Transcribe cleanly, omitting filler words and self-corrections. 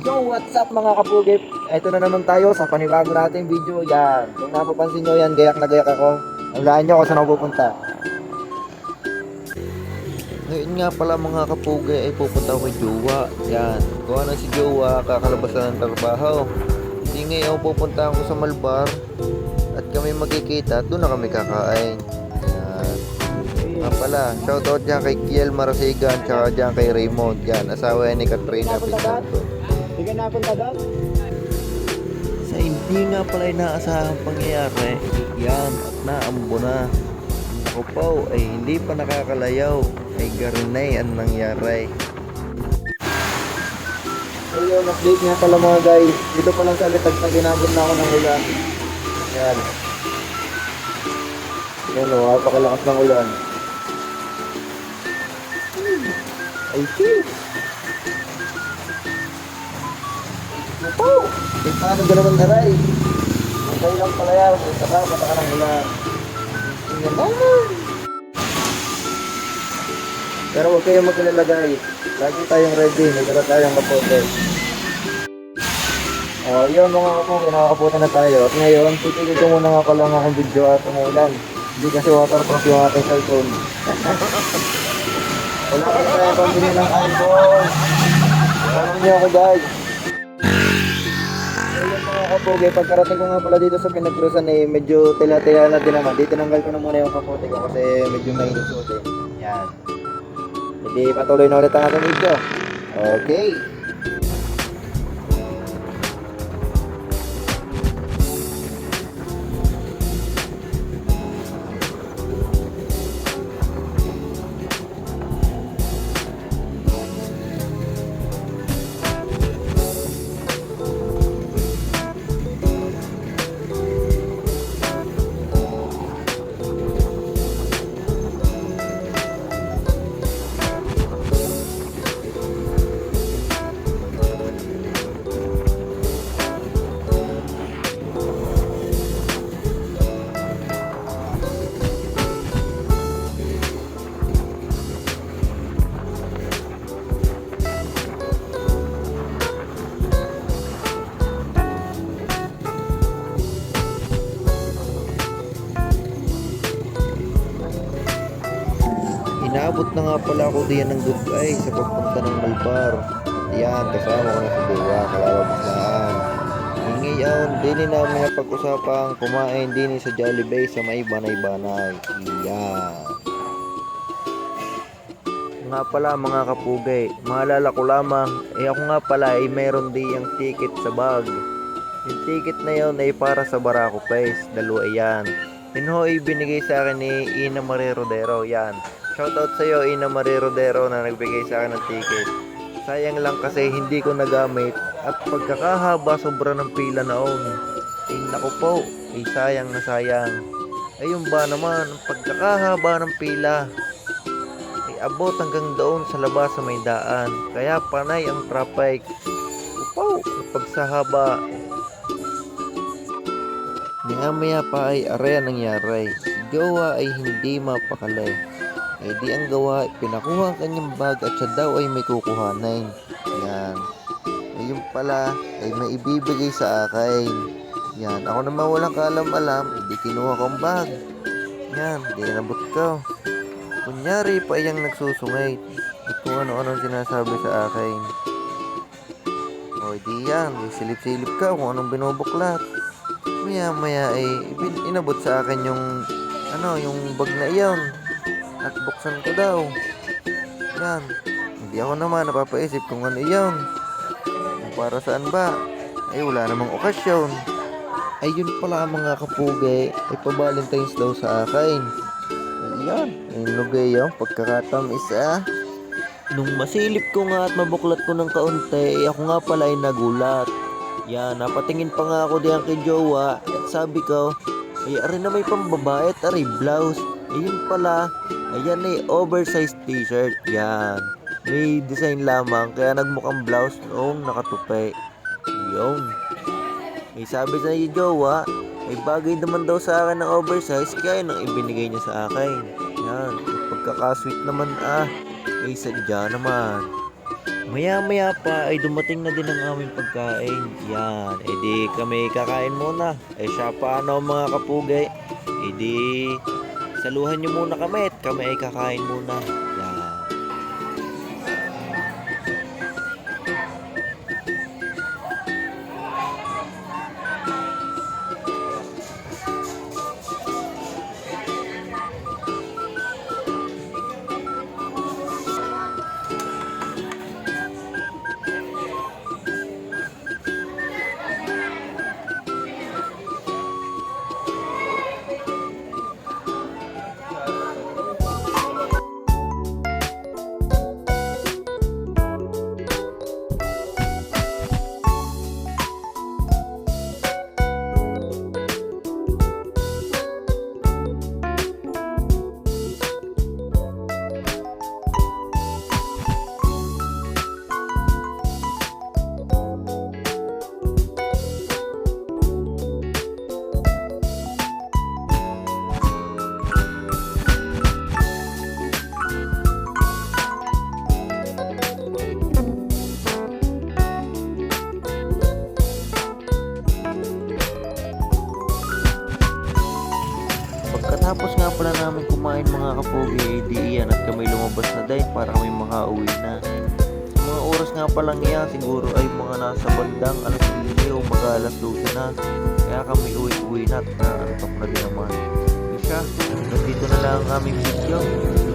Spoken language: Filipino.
Yo, what's up mga kapugip? Ito na naman tayo sa panibago nating video. Yan, kung napapansin nyo yan, gayak na gayak ako. Hulaan nyo kung saan ako pupunta. Ngayon nga pala mga kapugay ay pupunta ako kay Jowa. Yan, kuha na si Jowa, kakalabas na ng trabaho. Hindi ngayon pupunta ako sa Malbar at kami magkikita at doon na kami kakain. Yan. Nga pala, shoutout dyan kay Kiel Marasigan tsaka dyan kay Raymond. Yan, asawa yan ni Katrina Pinsanto. Hindi ka napunta doon? Sa hindi nga pala inaasahang pangyayari, yan at naambo na. Ako po ay hindi pa nakakalayaw, ay garinay ang nangyari. So yun, update nga pala mga guys. Dito pa lang sa Alitag na ginabot na ako ng ulan. Yan. Yan o, napakalakas ng ulan. Ay, shit! Napo! Paano ka naman naray? Okay lang pala yan. Saka bata ka ng ulan. Tingnan naman. Pero huwag kayong magkalalagay. Lagi tayong ready. May dala tayong kapote. O, yun mga kapong. Kinakapote na tayo. At ngayon, titigil ko muna nga pala akong video at umulan. Hindi kasi waterproof yung ating cellphone. Wala kasi tayo pambili ng iPhone. Follow niyo ako guys. Ayun mga kapoge, pagkarating ko nga pala dito sa pinagkrusan eh, medyo tila-tila na din naman. Dito tinanggal ko na muna yung kapote ko kasi medyo mainit suot eh. Yan. Hindi patuloy na ulit ang ating video. Okay. Inaabot na nga pala ako diyan ng Dugay sa pagpunta ng Malbar. Yan, kasama ko na sa Jowa, kalalabas naan. Ngayon, din namin na pag-usapang kumain din sa Jollibee sa may banay-banay. Yan. Nga pala mga kapugay, maalala ko lamang, ako nga pala ay mayroon din yung ticket sa bag. Yung ticket na yun ay para sa Barako Place, dalawa yan. Yun ho ay binigay sa akin ni Ina Marie Rodero, yan. Shoutout sa iyo Ina Marie Rodero na nagbigay sa akin ng ticket. Sayang lang kasi hindi ko nagamit at pagkakahaba sobra ng pila noon. Naku po, sayang na sayang. Ayun ba naman, pagkakahaba ng pila ay abot hanggang doon sa labas sa may daan. Kaya panay ang traffic. Upaw, pagsahaba. Maya pa ay area nangyari. Si Jowa ay hindi mapakalay. Eh di ang gawa, pinakuha ang kanyang bag at siya daw ay may kukuhanin. Yan. Ayun pala, ay may ibibigay sa akin. Yan. Ako naman walang kaalam-alam, hindi kinuha kong bag. Yan, di nabot ko. Kunyari pa iyang nagsusungay. At kung ano-ano sinasabi sa akin. O di yan, silip-silip ka kung anong binubuklat. Maya ay inabot sa akin yung yung bag na iyon. At buksan ko daw. Yan. Hindi ako naman napapaisip kung ano iyon. Kung para saan ba? Ay wala namang okasyon. Ayun pala mga kapugay ay pa-Valentine's daw sa akin. Ayan. Ayun lugay yung pagkakatamis Nung masilip ko nga at mabuklat ko ng kaunti, ako nga pala ay nagulat. Yan. Napatingin pa nga ako diyan kay Jowa. At sabi ko, ay ari na may pambabae at ari blouse. Ayun pala, ayan ay oversized t-shirt. Yan. May design lamang kaya nagmukhang blouse noong nakatupi. Yun. May sabi sa ni Jowa, ay bagay naman daw sa akin ng oversized kaya nang ibinigay niya sa akin. Yan. Pagkakasweet naman ay sadya naman. Maya-maya pa ay dumating na din ang aming pagkain. Yan, edi kami kakain muna. Siya paano mga kapugay? Edi saluhan nyo muna kami at kami ay kakain muna. Yan. Pagkatapos nga pala namin kumain mga kapogi, di iyan at kami lumabas na din para kami makauwi na. Sa mga oras nga palang iyan, siguro ay mga nasa bandang alas 11 o mag-alas 12 na. Kaya kami uwi-uwi na at naantok na din naman. Isya, nandito na lang ang aming video.